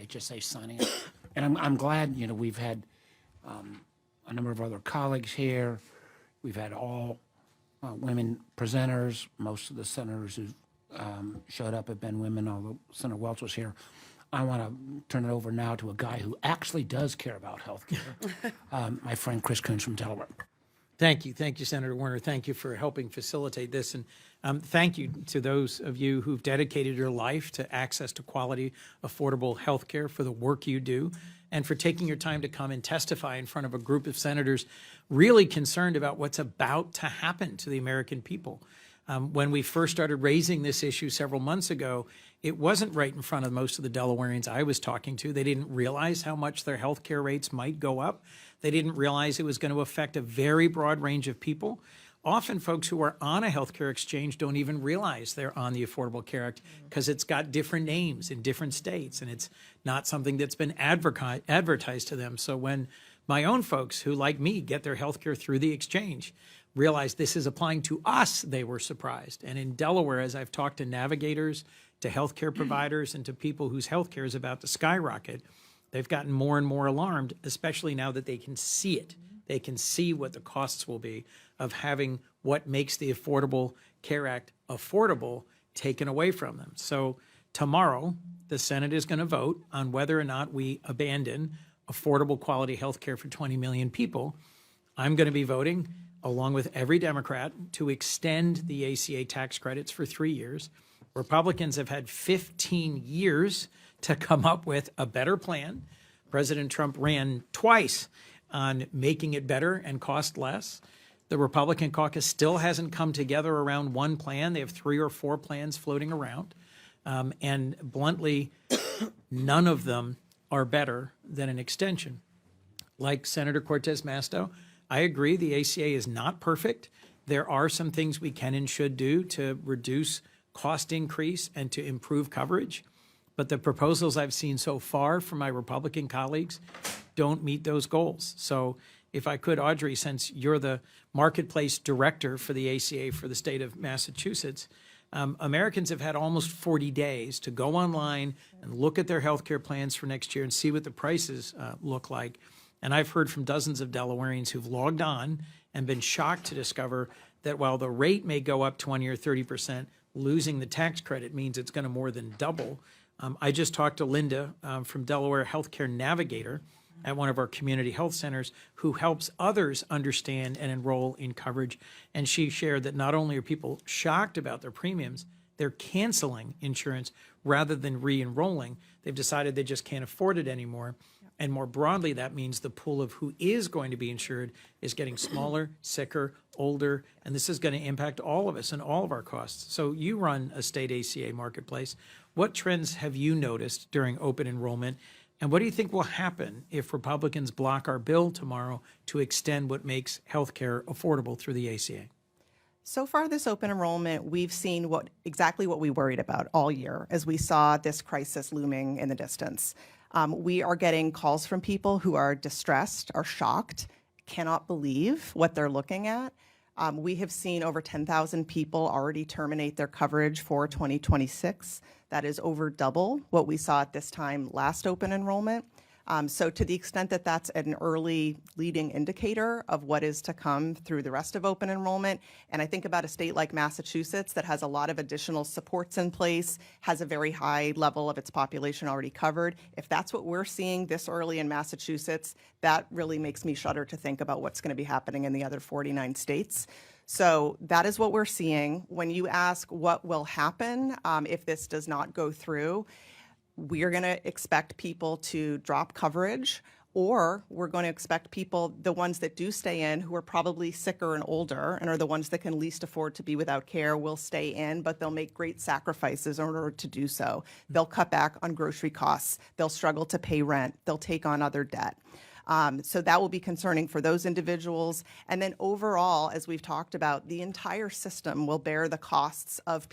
HSA signing it. And I'm glad, we've had a number of other colleagues here. We've had all women presenters. Most of the senators who showed up have been women, although Senator Welch was here. I want to turn it over now to a guy who actually does care about health care, my friend Chris Coons from Delaware. Thank you, Senator Warner. Thank you for helping facilitate this, and thank you to those of you who've dedicated your life to access to quality, affordable health care, for the work you do, and for taking your time to come and testify in front of a group of senators really concerned about what's about to happen to the American people. When we first started raising this issue several months ago, it wasn't right in front of most of the Delawareans I was talking to. They didn't realize how much their health care rates might go up. They didn't realize it was going to affect a very broad range of people. Often folks who are on a health care exchange don't even realize they're on the Affordable Care Act because it's got different names in different states, and it's not something that's been advertised to them. So when my own folks who, like me, get their health care through the exchange realize this is applying to us, they were surprised. And in Delaware, as I've talked to navigators, to healthcare providers, and to people whose healthcare is about to skyrocket, they've gotten more and more alarmed, especially now that they can see it. They can see what the costs will be of having what makes the Affordable Care Act affordable taken away from them. So tomorrow, the Senate is going to vote on whether or not we abandon affordable quality health care for 20 million people. I'm going to be voting, along with every Democrat, to extend the ACA tax credits for 3 years. Republicans have had 15 years to come up with a better plan. President Trump ran twice on making it better and cost less. The Republican caucus still hasn't come together around one plan. They have 3 or 4 plans floating around. And bluntly, none of them are better than an extension. Like Senator Cortez Masto, I agree the ACA is not perfect. There are some things we can and should do to reduce cost increase and to improve coverage. But the proposals I've seen so far from my Republican colleagues don't meet those goals. So if I could, Audrey, since you're the marketplace director for the ACA for the state of Massachusetts, Americans have had almost 40 days to go online and look at their health care plans for next year and see what the prices look like. And I've heard from dozens of Delawareans who've logged on and been shocked to discover that while the rate may go up 20 or 30%, losing the tax credit means it's going to more than double. I just talked to Linda from Delaware Healthcare Navigator at one of our community health centers who helps others understand and enroll in coverage. And she shared that not only are people shocked about their premiums, they're canceling insurance rather than re-enrolling. They've decided they just can't afford it anymore. And more broadly, that means the pool of who is going to be insured is getting smaller, sicker, older, and this is going to impact all of us and all of our costs. So you run a state ACA marketplace. What trends have you noticed during open enrollment? And what do you think will happen if Republicans block our bill tomorrow to extend what makes health care affordable through the ACA? So far this open enrollment, we've seen exactly what we worried about all year as we saw this crisis looming in the distance. We are getting calls from people who are distressed, are shocked, cannot believe what they're looking at. We have seen over 10,000 people already terminate their coverage for 2026. That is over double what we saw at this time last open enrollment. So to the extent that that's an early leading indicator of what is to come through the rest of open enrollment, and I think about a state like Massachusetts that has a lot of additional supports in place, has a very high level of its population already covered. If that's what we're seeing this early in Massachusetts, that really makes me shudder to think about what's going to be happening in the other 49 states. So that is what we're seeing. When you ask what will happen if this does not go through, we're going to expect people to drop coverage, or we're going to expect people, the ones that do stay in, who are probably sicker and older and are the ones that can least afford to be without care, will stay in, but they'll make great sacrifices in order to do so. They'll cut back on grocery costs. They'll struggle to pay rent. They'll take on other debt. So that will be concerning for those individuals. And then overall, as we've talked about, the entire system will bear the costs of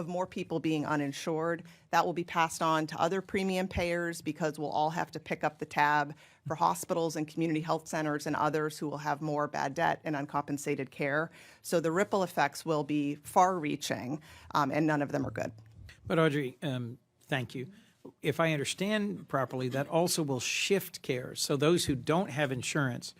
more people being uninsured. That will be passed on to other premium payers because we'll all have to pick up the tab for hospitals and community health centers and others who will have more bad debt and uncompensated care. So the ripple effects will be far-reaching, and none of them are good. But Audrey, thank you. if I understand properly, that also will shift care. So those who don't have insurance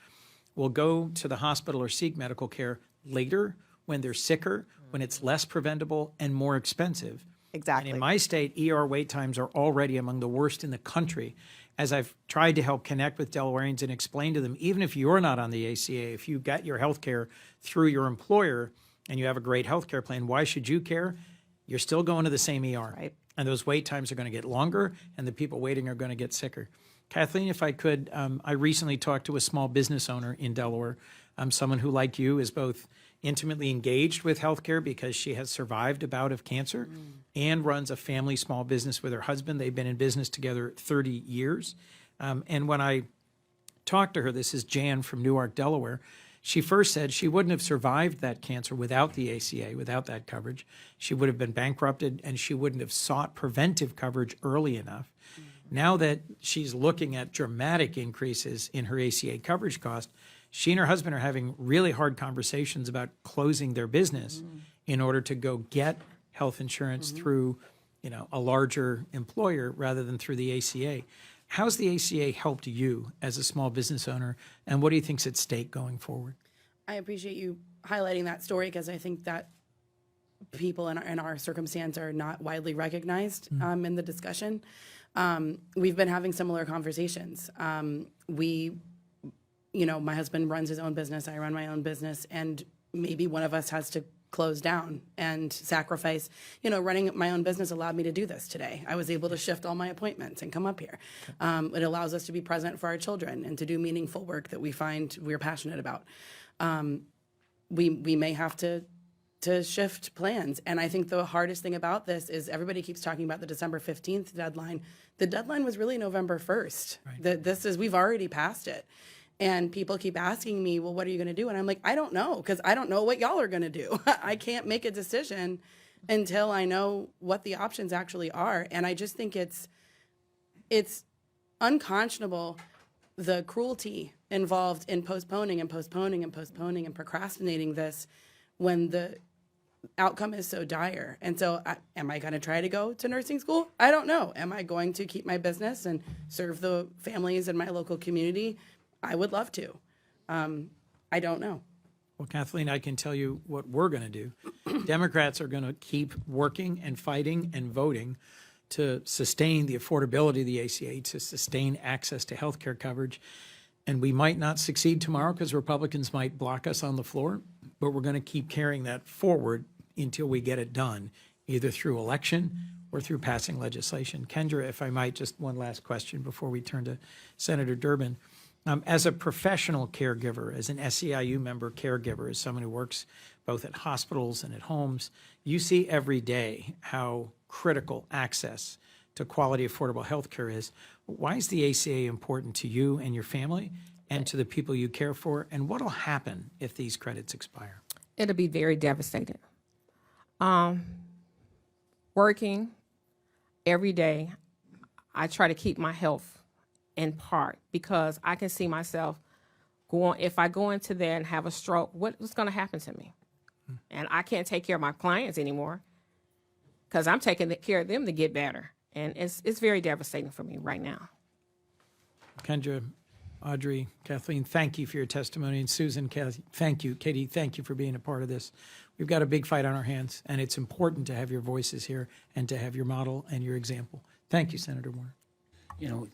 will go to the hospital or seek medical care later when they're sicker, when it's less preventable and more expensive. Exactly. And in my state, ER wait times are already among the worst in the country. As I've tried to help connect with Delawareans and explain to them, even if you're not on the ACA, if you got your health care through your employer and you have a great health care plan, why should you care? You're still going to the same ER. Right. And those wait times are going to get longer, and the people waiting are going to get sicker. Kathleen, if I could, I recently talked to a small business owner in Delaware, someone who, like you, is both intimately engaged with healthcare because she has survived a bout of cancer and runs a family small business with her husband. They've been in business together 30 years. And when I talked to her, this is Jan from Newark, Delaware, she first said she wouldn't have survived that cancer without the ACA, without that coverage. She would have been bankrupted, and she wouldn't have sought preventive coverage early enough. Now that she's looking at dramatic increases in her ACA coverage cost, she and her husband are having really hard conversations about closing their business in order to go get health insurance through, a larger employer rather than through the ACA. How's the ACA helped you as a small business owner, and what do you think's at stake going forward? I appreciate you highlighting that story because I think that people in our circumstance are not widely recognized in the discussion. We've been having similar conversations. My husband runs his own business, I run my own business, and maybe one of us has to close down and sacrifice. Running my own business allowed me to do this today. I was able to shift all my appointments and come up here. It allows us to be present for our children and to do meaningful work that we find we're passionate about. We may have to shift plans. And I think the hardest thing about this is everybody keeps talking about the December 15th deadline. The deadline was really November 1st. Right. We've already passed it. And people keep asking me, well, what are you going to do? And I'm like, I don't know, because I don't know what y'all are going to do. I can't make a decision until I know what the options actually are. And I just think it's unconscionable, the cruelty involved in postponing and postponing and postponing and procrastinating this when the outcome is so dire. And so am I going to try to go to nursing school? I don't know. Am I going to keep my business and serve the families in my local community? I would love to. I don't know. Well, Kathleen, I can tell you what we're going to do. Democrats are going to keep working and fighting and voting to sustain the affordability of the ACA, to sustain access to health care coverage. And we might not succeed tomorrow because Republicans might block us on the floor, but we're going to keep carrying that forward until we get it done, either through election or through passing legislation. Kendra, if I might, just one last question before we turn to Senator Durbin. As a professional caregiver, as an SEIU member caregiver, as someone who works both at hospitals and at homes, you see every day how critical access to quality, affordable health care is. Why is the ACA important to you and your family and to the people you care for? And what will happen if these credits expire? It'll be very devastating. Working every day, I try to keep my health in part because I can see myself going, if I go into there and have a stroke, what's going to happen to me? And I can't take care of my clients anymore because I'm taking care of them to get better. And it's very devastating for me right now. Kendra, Audrey, Kathleen, thank you for your testimony. And Susan, Kathy, thank you. Katie, thank you for being a part of this. We've got a big fight on our hands, and it's important to have your voices here and to have your model and your example. Thank you, Senator Warner.